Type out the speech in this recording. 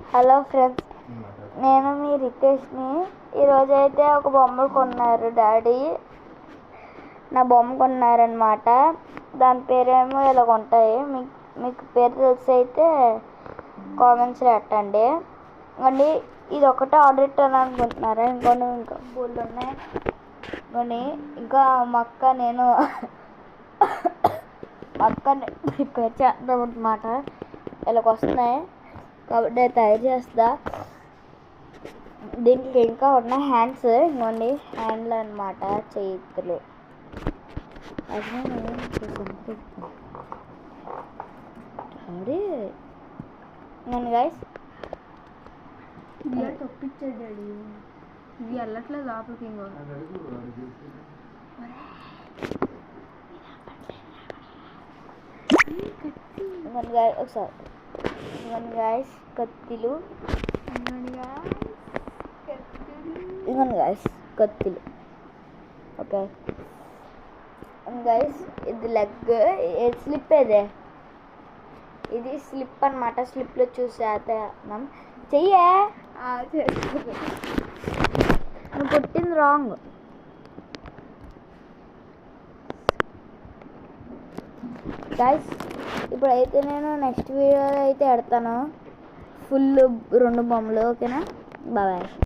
Hello friends, నేను మీ రితేష్ని. ఈరోజైతే ఒక బొమ్మలు కొన్నారు డాడీ. నా బొమ్మ కొన్నారనమాట. దాని పేరేమో ఇలా ఉంటాయి. మీకు పేరు తెలిసి అయితే కామెంట్స్లో పెట్టండి. ఇంకోండి, ఇది ఒకటే ఆర్డర్ ఇట్టాను అనుకుంటున్నారా? ఇంకా బోళ్ళు ఉన్నాయి. ఇంకోండి, ఇంకా మా అక్క ప్రిపేర్ చేద్దాం అనమాట. ఇలాగ వస్తున్నాయి కాబట్టి నేను తయారు చేస్తా. దీనికి ఇంకా ఉన్న హ్యాండ్స్, ఇంకోండి హ్యాండ్లు అనమాట, చేతులు. నేను గైస్ తప్పించాడు డాడీ. ఇది వెళ్ళట్లేదు లోపలికి. ఒకసారి ఇవన్నీ గైస్ కత్తిలు. ఇవన్నీ గైస్ కత్తిలు. ఓకే గైస్, ఇది లెగ్, స్లిప్. ఇది స్లిప్ అనమాట. స్లిప్లో చూసేద్దాం. చెయ్యే, నువ్వు కొట్టింది రాంగ్. గైస్, ఇప్పుడైతే నేను నెక్స్ట్ వీడియోలో అయితే పెడతాను ఫుల్ 2 బొమ్మలు. ఓకేనా? బాయ్.